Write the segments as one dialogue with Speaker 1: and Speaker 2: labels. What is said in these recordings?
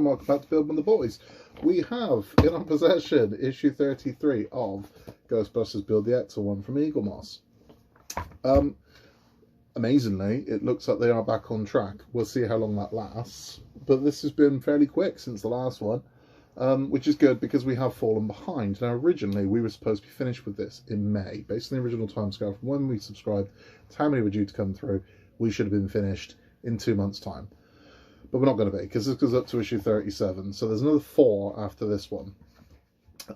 Speaker 1: and welcome back to Build with the Boys. We have in our possession issue 33 of Ghostbusters Build the Ecto1 from Eagle Moss. Amazingly, it looks like they are back on track. We'll see how long that lasts, but this has been fairly quick since the last one, which is good because we have fallen behind. Now, originally, we were supposed to be finished with this in May. Based on the original timescale from when we subscribed to how many were due to come through, we should have been finished in 2 months' time. But we're not going to be, because this goes up to issue 37. So there's another 4 after this one.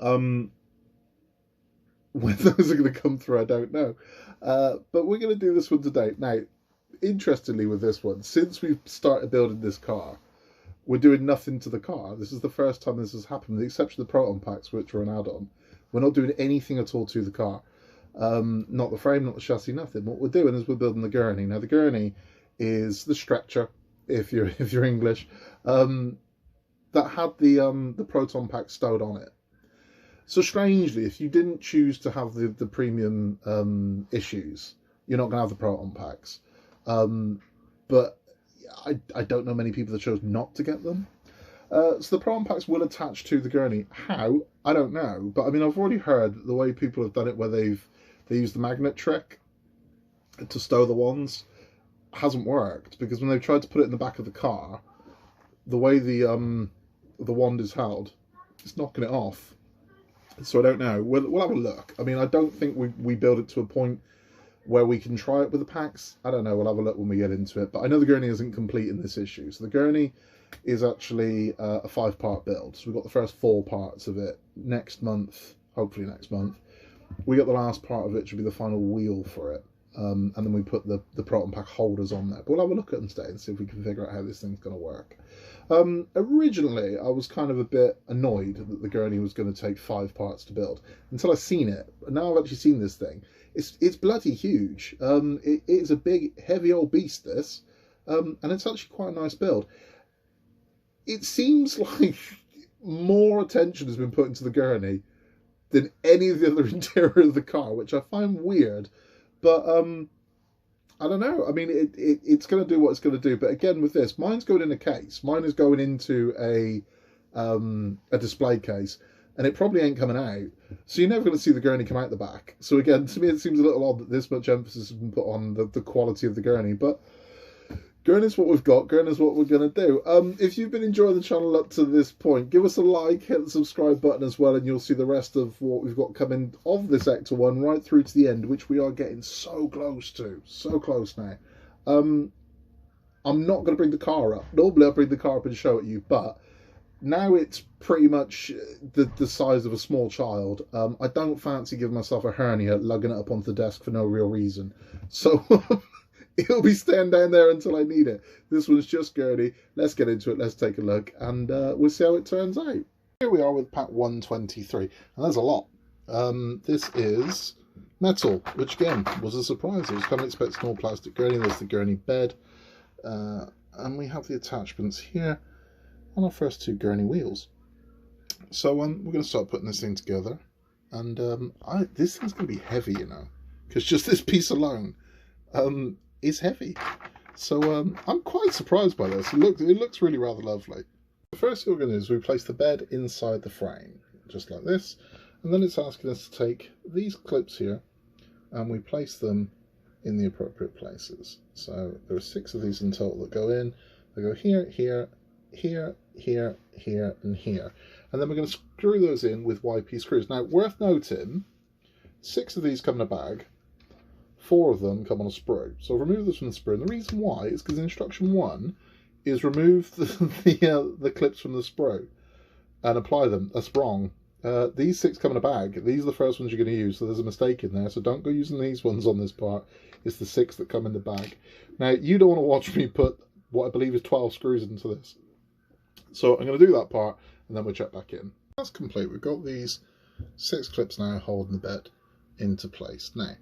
Speaker 1: When those are going to come through, I don't know. But we're going to do this one today. Now, interestingly with this one, since we've started building this car, we're doing nothing to the car. This is the first time this has happened, with the exception of the Proton packs, which are an add-on. We're not doing anything at all to the car. Not the frame, not the chassis, nothing. What we're doing is we're building the Gurney. Now, the Gurney is the stretcher, if you're English, that had the Proton pack stowed on it. So strangely, if you didn't choose to have the premium issues, you're not going to have the Proton packs. But I don't know many people that chose not to get them. So the Proton packs will attach to the Gurney. How? I don't know. But I mean, I've already heard the way people have done it, where they use the magnet trick to stow the wands. Hasn't worked, because when they've tried to put it in the back of the car, the way the wand is held, it's knocking it off. So I don't know. We'll have a look. I mean, I don't think we build it to a point where we can try it with the packs. I don't know. We'll have a look when we get into it. But I know the Gurney isn't complete in this issue. So the Gurney is actually a 5-part build. So we've got the first 4 parts of it next month. Hopefully next month. We got the last part of it, which will be the final wheel for it. And then we put the Proton pack holders on there. But we'll have a look at them today and see if we can figure out how this thing's going to work. Originally, I was kind of a bit annoyed that the Gurney was going to take 5 parts to build, until I've seen it. Now I've actually seen this thing. It's bloody huge. It is a big, heavy old beast, this. And it's actually quite a nice build. It seems like more attention has been put into the Gurney than any of the other interior of the car, which I find weird. But I don't know. I mean, it's going to do what it's going to do. But again, with this, mine's going in a case. Mine is going into a display case, and it probably ain't coming out. So you're never going to see the Gurney come out the back. So again, to me, it seems a little odd that this much emphasis has been put on the quality of the Gurney. But Gurney's what we've got. Gurney's what we're going to do. If you've been enjoying the channel up to this point, give us a like, hit the subscribe button as well, and you'll see the rest of what we've got coming of this Ecto1 right through to the end, which we are getting so close to. So close now. I'm not going to bring the car up. Normally I'll bring the car up and show it you, but now it's pretty much the size of a small child. I don't fancy giving myself a hernia lugging it up onto the desk for no real reason. So... it'll be staying down there until I need it. This one's just Gurney. Let's get into it. Let's take a look, and we'll see how it turns out. Here we are with pack 123, and there's a lot. This is metal, which again was a surprise. I was kind of expecting all plastic Gurney. There's the Gurney bed, and we have the attachments here, and our first 2 Gurney wheels. So we're going to start putting this thing together, and this thing's going to be heavy, you know, because just this piece alone is heavy. So I'm quite surprised by this. It looks really rather lovely. The first thing we're going to do is we place the bed inside the frame, just like this, and then it's asking us to take these clips here and we place them in the appropriate places. So there are 6 of these in total that go in. They go here, here, here, here, here, and here. And then we're going to screw those in with YP screws. Now, worth noting, 6 of these come in a bag. 4 of them come on a sprue. So I'll remove this from the sprue. And the reason why is because instruction 1 is remove the clips from the sprue and apply them. That's wrong. These 6 come in a bag. These are the first ones you're going to use. So there's a mistake in there. So don't go using these ones on this part. It's the 6 that come in the bag. Now, you don't want to watch me put what I believe is 12 screws into this. So I'm going to do that part and then we'll check back in. That's complete. We've got these 6 clips now holding the bed into place. Now,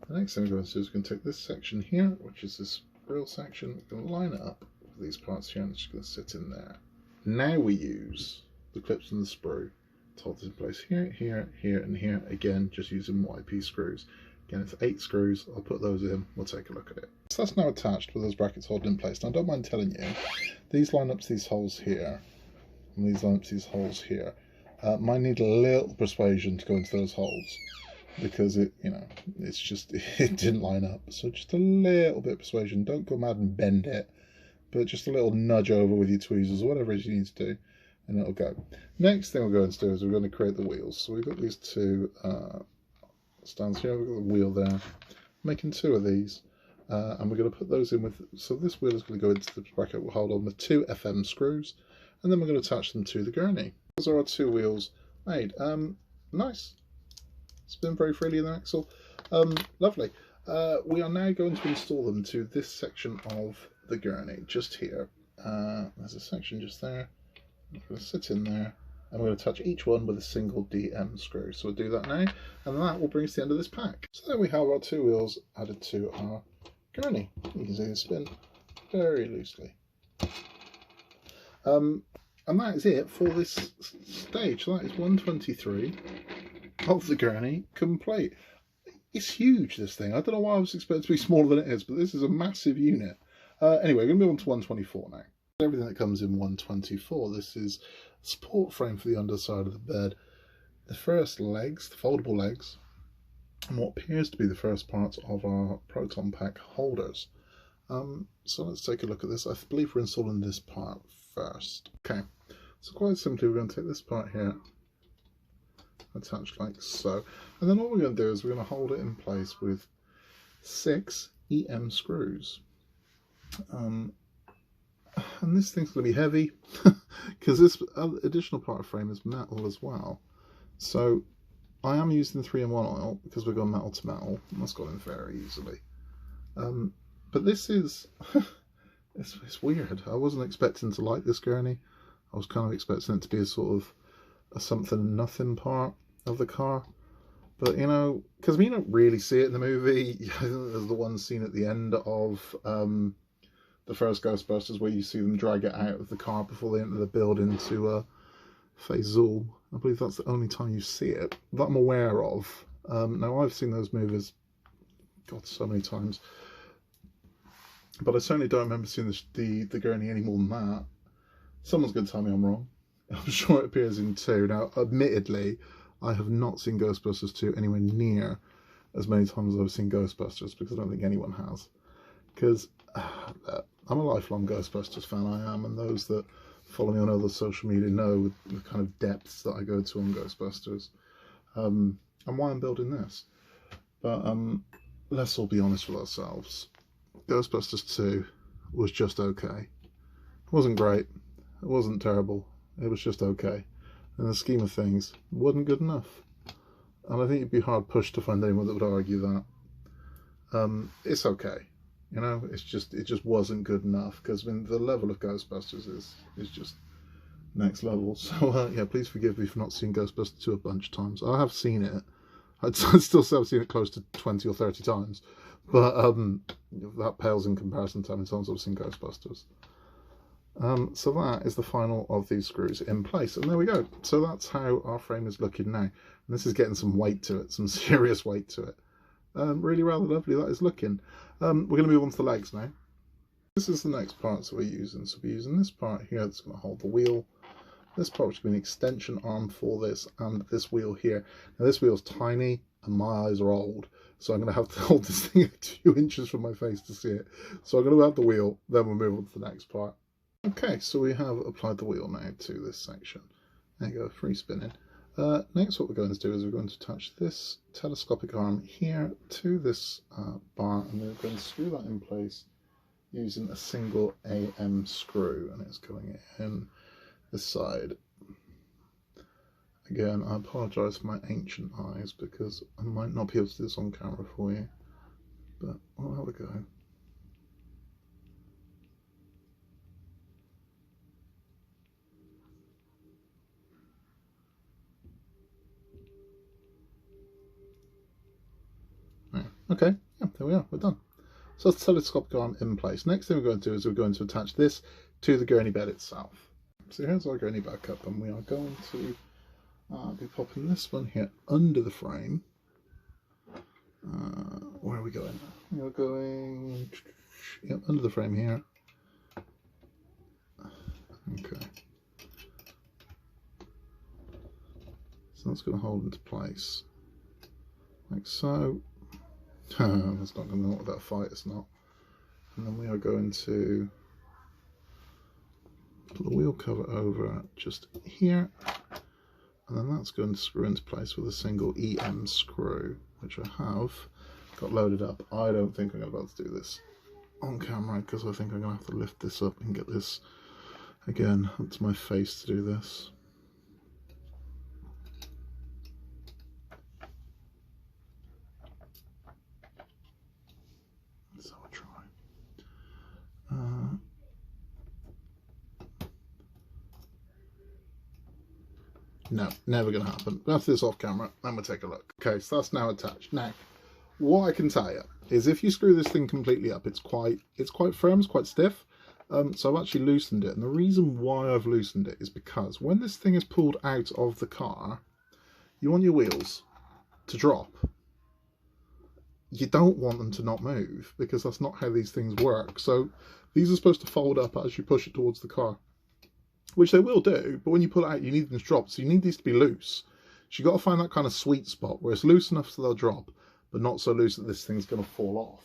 Speaker 1: the next thing we're going to do is we're going to take this section here, which is this grill section, we're going to line it up with these parts here, and it's just going to sit in there. Now we use the clips and the sprue to hold this in place here, here, here, and here. Again, just using YP screws. Again, it's 8 screws. I'll put those in. We'll take a look at it. So that's now attached with those brackets holding in place. Now, I don't mind telling you, these line up to these holes here. and these lamps, these holes here, might need a little persuasion to go into those holes, because it, you know, it's just, it didn't line up. So just a little bit of persuasion. Don't go mad and bend it, but just a little nudge over with your tweezers or whatever it is you need to do, and it'll go. Next thing we're going to do is we're going to create the wheels. So we've got these two stands here, we've got the wheel there, making two of these, and we're going to put those in with, so this wheel is going to go into the bracket we'll hold on with 2 FM screws, and then we're going to attach them to the gurney. Those are our 2 wheels made. Nice. Spin very freely in the axle. Lovely. We are now going to install them to this section of the gurney, just here. There's a section just there. I'm going to sit in there, and we're going to touch each one with a single DM screw. So we'll do that now, and that will bring us to the end of this pack. So there we have our 2 wheels added to our gurney. You can see they spin very loosely. And that is it for this stage. So that is 123 of the gurney complete. It's huge, this thing. I don't know why I was expecting it to be smaller than it is, but this is a massive unit. Anyway, we're going to move on to 124 now. Everything that comes in 124. This is a support frame for the underside of the bed, the first legs, the foldable legs, and what appears to be the first parts of our Proton pack holders. So let's take a look at this. I believe we're installing this part first. Okay, so quite simply we're going to take this part here, attached like so, and then all we're going to do is we're going to hold it in place with 6 EM screws. And this thing's going to be heavy because this additional part of frame is metal as well. So I am using 3-in-1 oil because we're going metal to metal, and that's got in very easily. But this is it's weird. I wasn't expecting to like this gurney. I was kind of expecting it to be a sort of a something nothing part of the car. But you know, because we don't really see it in the movie. I think there's the one scene at the end of the first Ghostbusters where you see them drag it out of the car before they enter the building to Faisal. I believe that's the only time you see it that I'm aware of. Now I've seen those movies, God, so many times, but I certainly don't remember seeing the gurney any more than that. Someone's going to tell me I'm wrong. I'm sure it appears in 2. Now, admittedly, I have not seen Ghostbusters 2 anywhere near as many times as I've seen Ghostbusters, because I don't think anyone has. Because I'm a lifelong Ghostbusters fan, I am, and those that follow me on other social media know the kind of depths that I go to on Ghostbusters, and why I'm building this. But let's all be honest with ourselves. Ghostbusters 2 was just okay. It wasn't great. It wasn't terrible. It was just okay. In the scheme of things, it wasn't good enough. And I think you'd be hard pushed to find anyone that would argue that. It's okay. You know, it just wasn't good enough, because I mean, the level of Ghostbusters is just next level. So yeah, please forgive me for not seeing Ghostbusters 2 a bunch of times. I have seen it. I'd still say I've seen it close to 20 or 30 times, but that pales in comparison to how many times I've seen Ghostbusters. So that is the final of these screws in place, and there we go. So that's how our frame is looking now, and this is getting some weight to it, some serious weight to it. Really rather lovely that is looking. We're going to move on to the legs now. This is the next part that we're using. So we're using this part here that's going to hold the wheel. This part which will be an extension arm for this, and this wheel here. Now this wheel's tiny and my eyes are old, so I'm going to have to hold this thing a few inches from my face to see it. So I'm going to add the wheel, then we'll move on to the next part. Okay, so we have applied the wheel now to this section. There you go, free spinning. Next what we're going to do is we're going to attach this telescopic arm here to this bar, and we're going to screw that in place using a single AM screw, and it's going in this side. Again, I apologise for my ancient eyes because I might not be able to do this on camera for you, but we'll have a go. Okay, yeah, there we are, we're done. So that's the telescopic arm in place. Next thing we're going to do is we're going to attach this to the gurney bed itself. So here's our gurney back up, and we are going to be popping this one here under the frame. Where are we going? We are going under the frame here. Okay. that's going to hold into place like so. That's not going to look that fight, it's not. And then we are going to put the wheel cover over just here, and then that's going to screw into place with a single EM screw, which I have got loaded up. I don't think I'm going to be able to do this on camera because I think I'm going to have to lift this up and get this again up to my face to do this. So I'll try. No, never going to happen. After this off camera, and we'll take a look. Okay, so that's now attached. Now, what I can tell you is if you screw this thing completely up, it's quite firm, it's quite stiff. So I've actually loosened it, and the reason why I've loosened it is because when this thing is pulled out of the car, you want your wheels to drop. You don't want them to not move, because that's not how these things work. So these are supposed to fold up as you push it towards the car, which they will do, but when you pull it out, you need them to drop. So you need these to be loose. So you've got to find that kind of sweet spot where it's loose enough so they'll drop, but not so loose that this thing's going to fall off.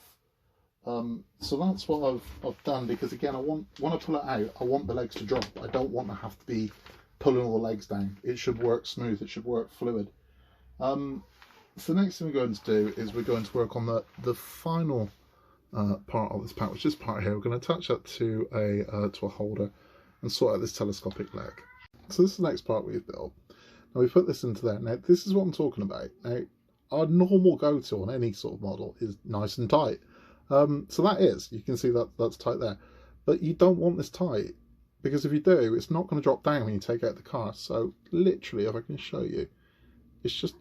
Speaker 1: So that's what I've done, because again, when I pull it out, I want the legs to drop. I don't want to have to be pulling all the legs down. It should work smooth, it should work fluid. So the next thing we're going to do is we're going to work on the final part of this pack, which is this part here. We're going to attach that to a holder and sort out this telescopic leg. So this is the next part we've built. Now we put this into there. Now this is what I'm talking about. Now our normal go-to on any sort of model is nice and tight. So that is, you can see that that's tight there. But you don't want this tight, because if you do, it's not going to drop down when you take out the car. So literally, if I can show you, it's just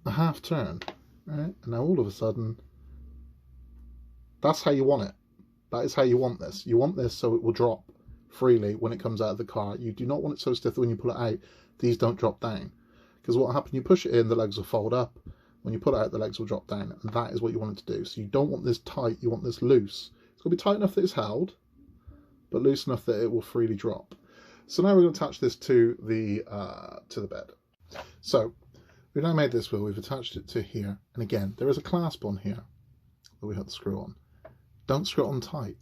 Speaker 1: a half turn, right? And now all of a sudden, that's how you want it. That is how you want this. You want this so it will drop freely when it comes out of the car. You do not want it so stiff that when you pull it out, these don't drop down. Because what will happen, you push it in, the legs will fold up. When you pull it out, the legs will drop down. And that is what you want it to do. So you don't want this tight, you want this loose. It's got to be tight enough that it's held, but loose enough that it will freely drop. So now we're going to attach this to the bed. So we've now made this wheel, we've attached it to here. And again, there is a clasp on here that we have to screw on. Don't screw it on tight,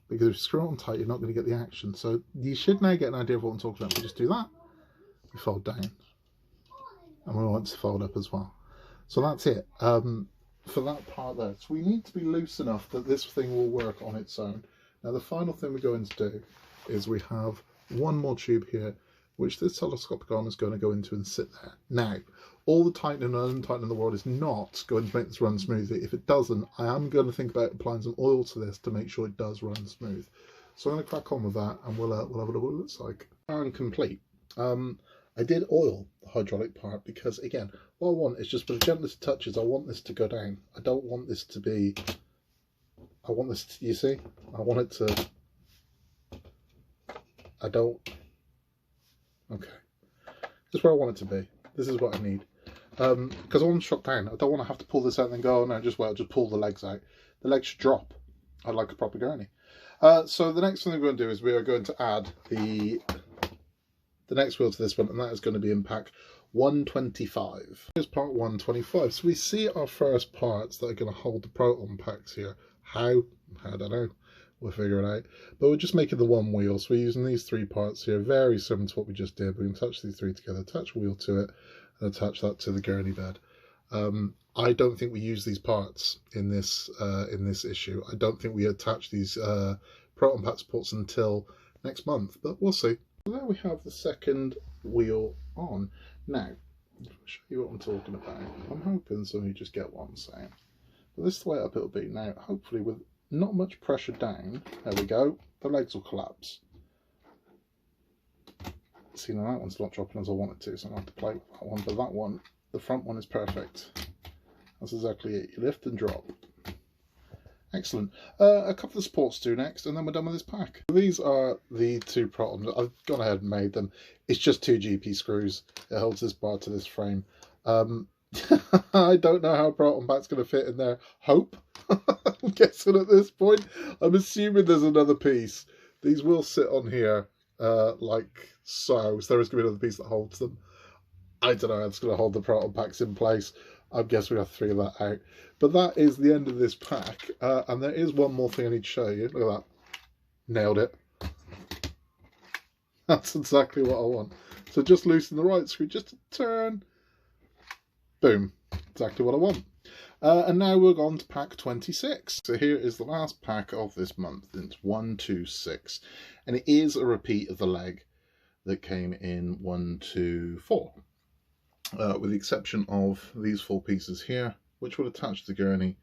Speaker 1: because if you screw it on tight, you're not going to get the action. So you should now get an idea of what I'm talking about. We just do that, we fold down, and we want to fold up as well. So that's it for that part there. So we need to be loose enough that this thing will work on its own. Now the final thing we're going to do is we have one more tube here, which this telescopic arm is going to go into and sit there. Now, all the tightening and untightening in the world is not going to make this run smoothly. If it doesn't, I am going to think about applying some oil to this to make sure it does run smooth. So I'm going to crack on with that, and we'll have a look what it looks like. And complete. I did oil the hydraulic part because, again, what I want is just for the gentlest touches, I want this to go down. I don't want this to be, I want this to, you see, I want it to, I don't, okay. This is where I want it to be. This is what I need. Because I want to shut down. I don't want to have to pull this out and then go, oh no, just wait, I'll just pull the legs out. The legs should drop. I like a proper gurney. So the next thing we're going to do is we are going to add the next wheel to this one, and that is going to be in pack 125. Here's part 125. So we see our first parts that are going to hold the Proton packs here. How? I don't know. We'll figure it out. But we're just making the one wheel. So we're using these three parts here, very similar to what we just did. We can attach these three together, attach a wheel to it, and attach that to the gurney bed. I don't think we use these parts in this issue. I don't think we attach these Proton pack supports until next month, but we'll see. So there we have the second wheel on. Now, I'll show you what I'm talking about. I'm hoping some of you just get what I'm saying. But this is the way up it'll be. Now, hopefully with not much pressure down, there we go, the legs will collapse. See, now that one's not dropping as I want it to, so I'm going to have to play with that one. But that one, the front one is perfect. That's exactly it. You lift and drop. Excellent. A couple of supports to do next, and then we're done with this pack. These are the two Protons. I've gone ahead and made them. It's just 2 GP screws. It holds this bar to this frame. I don't know how Proton pack's going to fit in there. Hope. I'm guessing at this point. I'm assuming there's another piece. These will sit on here like so. So there is going to be another piece that holds them. I don't know how it's going to hold the Proton packs in place. I guess we have to figure that out. But that is the end of this pack. And there is one more thing I need to show you. Look at that. Nailed it. That's exactly what I want. So just loosen the right screw, just a turn. Boom. Exactly what I want. And now we're on to pack 26. So here is the last pack of this month. It's 1, 2, 6. And it is a repeat of the leg that came in 1, 2, 4. With the exception of these 4 pieces here, which will attach to the gurney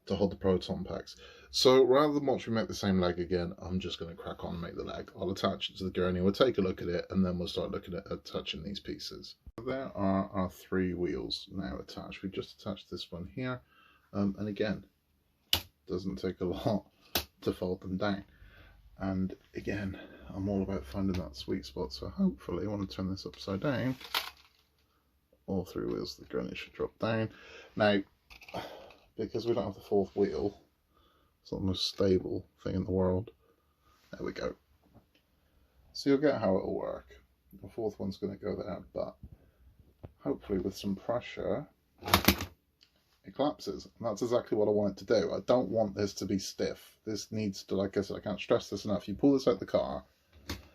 Speaker 1: to hold the Proton packs. So rather than watch me make the same leg again, I'm just going to crack on and make the leg. I'll attach it to the gurney, we'll take a look at it, and then we'll start looking at attaching these pieces. There are our 3 wheels now attached. We've just attached this one here, and again, doesn't take a lot to fold them down. And again, I'm all about finding that sweet spot, so hopefully I want to turn this upside down. All 3 wheels of the gurney should drop down. Now, because we don't have the 4th wheel, it's not the most stable thing in the world. There we go. So you'll get how it'll work. The 4th one's going to go there, but hopefully with some pressure, it collapses. And that's exactly what I want it to do. I don't want this to be stiff. This needs to, like I said, I can't stress this enough. You pull this out the car,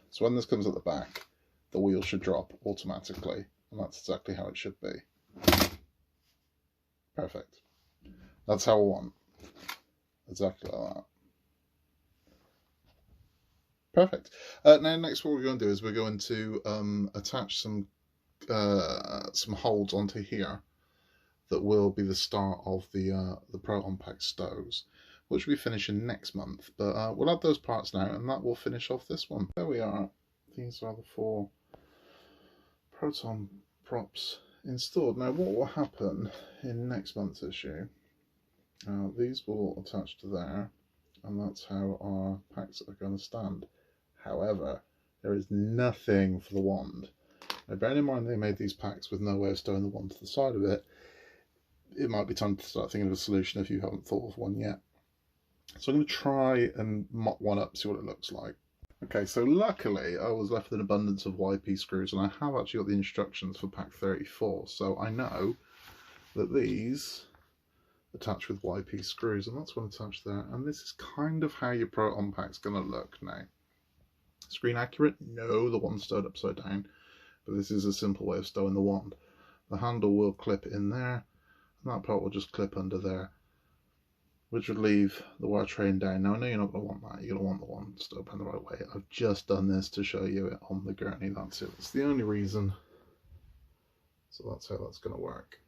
Speaker 1: so when this comes at the back, the wheel should drop automatically. And that's exactly how it should be. Perfect. That's how I want. Exactly like that. Perfect. Now, next what we're going to do is we're going to attach some holds onto here that will be the start of the Proton pack stows, which will be finishing next month. But we'll add those parts now, and that will finish off this one. There we are. These are the 4 Proton props installed. Now, what will happen in next month's issue? These will attach to there, and that's how our packs are going to stand. However, there is nothing for the wand. Now, bearing in mind they made these packs with no way of stowing the wand to the side of it, it might be time to start thinking of a solution if you haven't thought of one yet. So I'm going to try and mock one up, see what it looks like. Okay, so luckily I was left with an abundance of YP screws, and I have actually got the instructions for pack 34, so I know that these attach with YP screws, and that's one attached there, and this is kind of how your Proton pack's going to look now. Screen accurate? No, the wand's stowed upside down, but this is a simple way of stowing the wand. The handle will clip in there, and that part will just clip under there, which would leave the wire train down. Now, I know you're not going to want that. You're going to want the one stowed in the right way. I've just done this to show you it on the gurney. That's it. It's the only reason. So that's how that's going to work.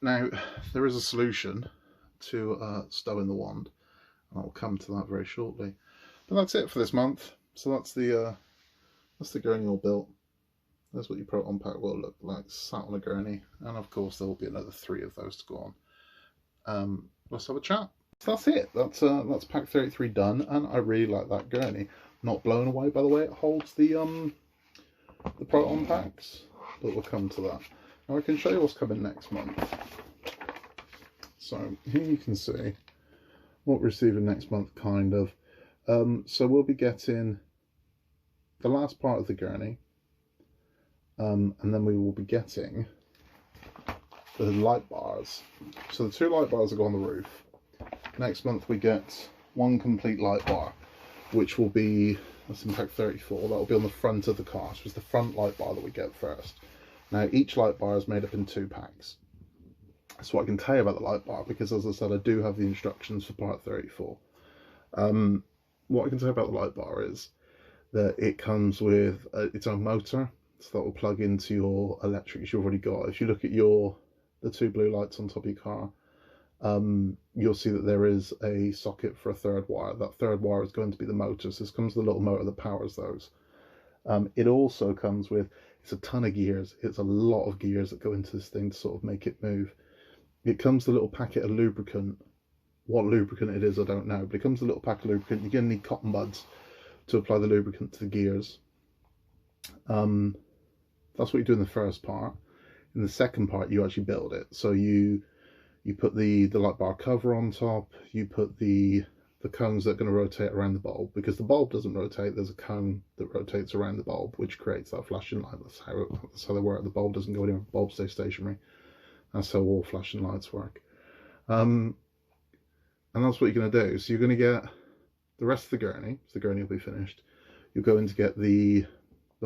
Speaker 1: Now, there is a solution to stowing the wand, and I'll come to that very shortly. But that's it for this month. So that's the gurney all built. That's what your Proton pack will look like, sat on a gurney. And of course, there will be another 3 of those to go on. Let's have a chat. So that's it. That's pack 33 done, and I really like that gurney. Not blown away by the way it holds the Proton packs, but we'll come to that. Now I can show you what's coming next month. So here you can see what we're receiving next month, kind of. So we'll be getting the last part of the gurney, and then we will be getting the light bars. So the 2 light bars that go on the roof. Next month we get 1 complete light bar, which will be, that's in pack 34, that will be on the front of the car. So it's the front light bar that we get first. Now each light bar is made up in 2 packs. That's what I can tell you about the light bar, because as I said, I do have the instructions for part 34. What I can tell you about the light bar is that it comes with its own motor, so that will plug into your electrics you've already got. If you look at the 2 blue lights on top of your car, you'll see that there is a socket for a 3rd wire. That 3rd wire is going to be the motor, so this comes with a little motor that powers those. It also comes with, it's a ton of gears. It's a lot of gears that go into this thing to sort of make it move. It comes with a little packet of lubricant. What lubricant it is, I don't know, but it comes with a little pack of lubricant. You're going to need cotton buds to apply the lubricant to the gears. That's what you do in the first part. In the second part, you actually build it. So you put the light bar cover on top, you put the the cones that are going to rotate around the bulb, because the bulb doesn't rotate. There's a cone that rotates around the bulb, which creates that flashing light. That's how they work. The bulb doesn't go anywhere. The bulb stays stationary. That's how all flashing lights work. And that's what you're going to do. So you're going to get the rest of the gurney. So the gurney will be finished. You're going to get the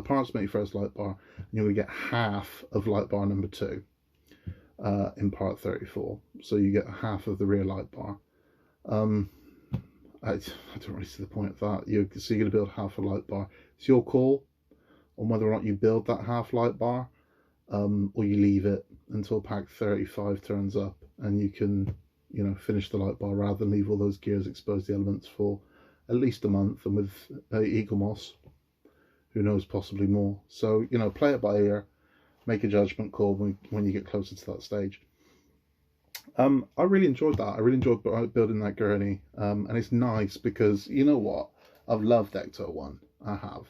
Speaker 1: parts to make your first light bar, and you're going to get half of light bar number 2 in part 34. So you get half of the rear light bar. I don't really see the point of that. So you're going to build half a light bar. It's your call on whether or not you build that half light bar, or you leave it until pack 35 turns up, and you can, you know, finish the light bar rather than leave all those gears exposed to the elements for at least a month, and with Eagle Moss, who knows, possibly more. So, you know, play it by ear, make a judgment call when you get closer to that stage. I really enjoyed that. I really enjoyed building that gurney, and it's nice because, you know what, I've loved Ecto1. I have.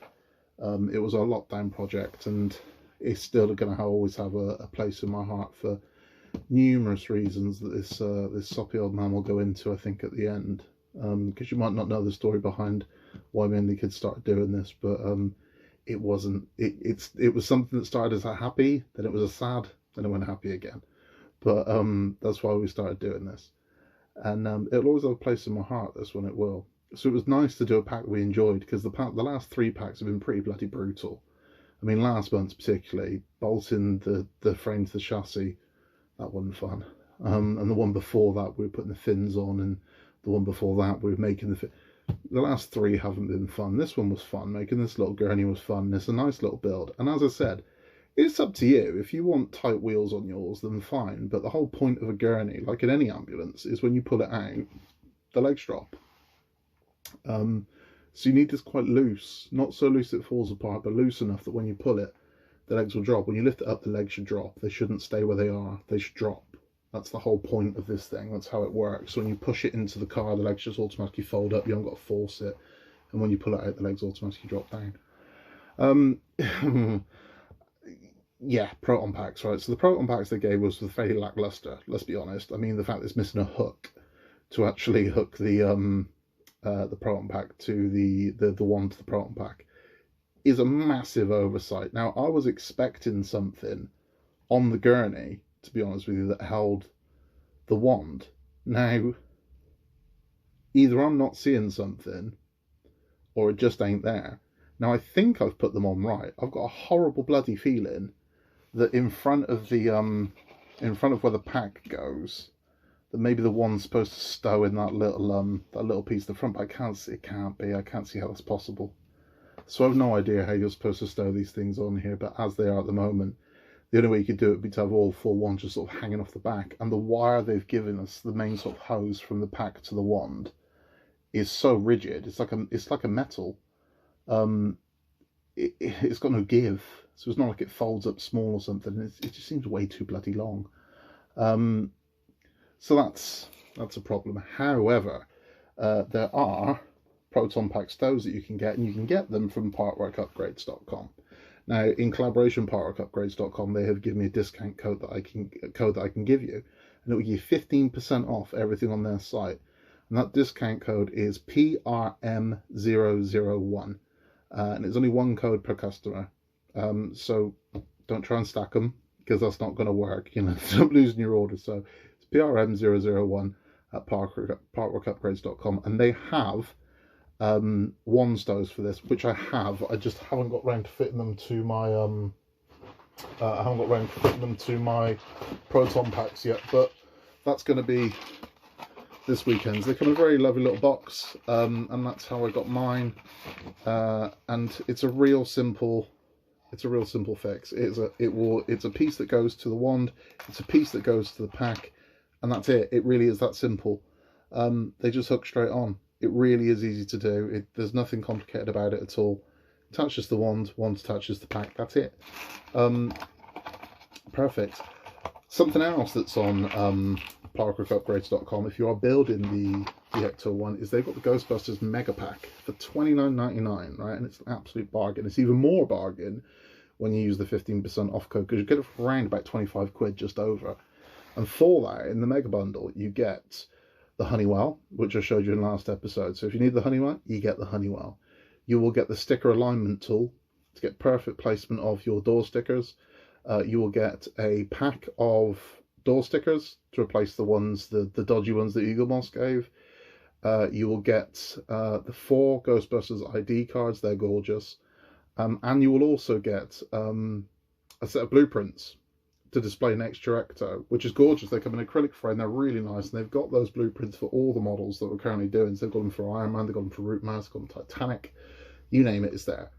Speaker 1: It was a lockdown project, and it's still going to always have a place in my heart for numerous reasons that this soppy old man will go into, I think, at the end. Because you might not know the story behind why me and the kids started doing this, but it was something that started as a happy, then it was a sad, then it went happy again. But that's why we started doing this, and it'll always have a place in my heart. This one, it will. So it was nice to do a pack we enjoyed, because the last 3 packs have been pretty bloody brutal. I mean, last month particularly, bolting the frame to the chassis, that wasn't fun. And the one before that, we were putting the fins on, and the one before that, we were making the last 3 haven't been fun. This one was fun. Making this little gurney was fun. It's a nice little build, and as I said, it's up to you. If you want tight wheels on yours, then fine. But the whole point of a gurney, like in any ambulance, is when you pull it out, the legs drop. So you need this quite loose. Not so loose it falls apart, but loose enough that when you pull it, the legs will drop. When you lift it up, the legs should drop. They shouldn't stay where they are. They should drop. That's the whole point of this thing. That's how it works. When you push it into the car, the legs just automatically fold up. You haven't got to force it. And when you pull it out, the legs automatically drop down. Yeah, Proton packs, right? So the Proton packs they gave was fairly lackluster, let's be honest. I mean, the fact that it's missing a hook to actually hook the Proton pack to the wand to the Proton pack is a massive oversight. Now, I was expecting something on the gurney, to be honest with you, that held the wand. Now, either I'm not seeing something, or it just ain't there. Now, I think I've put them on right. I've got a horrible bloody feeling that in front of where the pack goes, that maybe the one's supposed to stow in that little piece of the front, but I can't see. It can't be. I can't see how that's possible. So I've no idea how you're supposed to stow these things on here, but as they are at the moment, the only way you could do it would be to have all 4 wands just sort of hanging off the back, and the wire they've given us, the main sort of hose from the pack to the wand, is so rigid. It's like a metal. It's got no give, so it's not like it folds up small or something. It just seems way too bloody long. So that's a problem. However, there are Proton pack stows that you can get, and you can get them from partworkupgrades.com. Now, in collaboration, partworkupgrades.com, they have given me a discount code that I can give you, and it will give you 15% off everything on their site. And that discount code is PRM001. And it's only 1 code per customer. So don't try and stack them, because that's not going to work. You know, stop losing your order. So it's PRM001 at partworkupgrades.com. And they have wand stows for this, which I have. I just haven't got round to fitting them to my Proton packs yet. But that's going to be this weekend. They come in a very lovely little box, and that's how I got mine. And it's a real simple fix. It's a piece that goes to the wand, it's a piece that goes to the pack, and that's it. It really is that simple. They just hook straight on. It really is easy to do. There's nothing complicated about it at all. Attaches the wand attaches the pack. That's it. Perfect. Something else that's on partworkupgrades.com, if you are building the Ecto1, is they've got the Ghostbusters Mega Pack for $29.99, right? And it's an absolute bargain. It's even more bargain when you use the 15% off code, because you get it for around about 25 quid, just over. And for that, in the Mega Bundle, you get the Honeywell, which I showed you in the last episode. So if you need the Honeywell, you get the Honeywell. You will get the sticker alignment tool to get perfect placement of your door stickers. You will get a pack of door stickers to replace the ones, the dodgy ones that Eagle Moss gave. You will get the 4 Ghostbusters ID cards. They're gorgeous. And you will also get a set of blueprints to display next to your Ecto, which is gorgeous. They come in acrylic frame. They're really nice, and they've got those blueprints for all the models that we're currently doing. So they've got them for Iron Man, they've got them for Root Mouse, they've got them Titanic, you name it, it's there.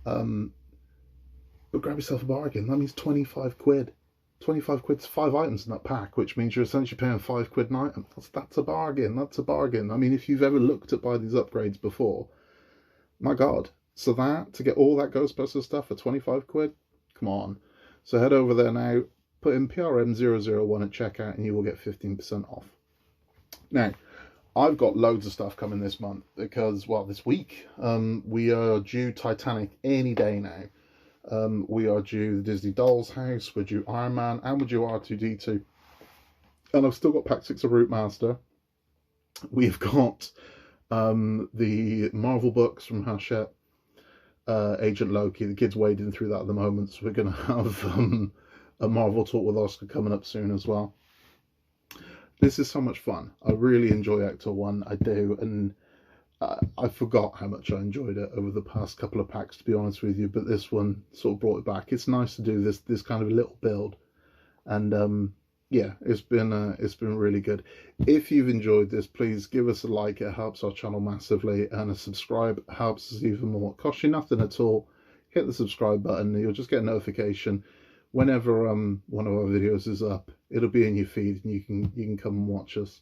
Speaker 1: But grab yourself a bargain. That means 25 quid. 25 quid's 5 items in that pack, which means you're essentially paying 5 quid an item. That's a bargain. That's a bargain. I mean, if you've ever looked at buying these upgrades before, my God. So that, to get all that Ghostbusters stuff for 25 quid, come on. So head over there now, put in PRM001 at checkout, and you will get 15% off. Now, I've got loads of stuff coming this month because, well, this week, we are due Titanic any day now. We are due the Disney Doll's House, we're due Iron Man, and we're due R2-D2. And I've still got Pack 6 of Root Master. We've got the Marvel books from Hachette, Agent Loki. The kid's wading through that at the moment, so we're going to have a Marvel talk with Oscar coming up soon as well. This is so much fun. I really enjoy Ecto1, I do, and I forgot how much I enjoyed it over the past couple of packs, to be honest with you, but this one sort of brought it back. It's nice to do this kind of little build, and yeah, it's been really good. If you've enjoyed this, please give us a like. It helps our channel massively, and a subscribe helps us even more. It costs you nothing at all. Hit the subscribe button, and you'll just get a notification whenever one of our videos is up. It'll be in your feed, and you can come and watch us.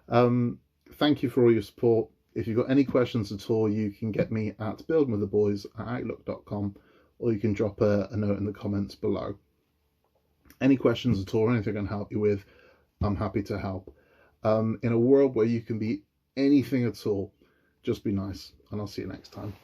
Speaker 1: Thank you for all your support. If you've got any questions at all, you can get me at buildingwiththeboys@outlook.com, or you can drop a note in the comments below. Any questions at all, anything I can help you with, I'm happy to help. In a world where you can be anything at all, just be nice, and I'll see you next time.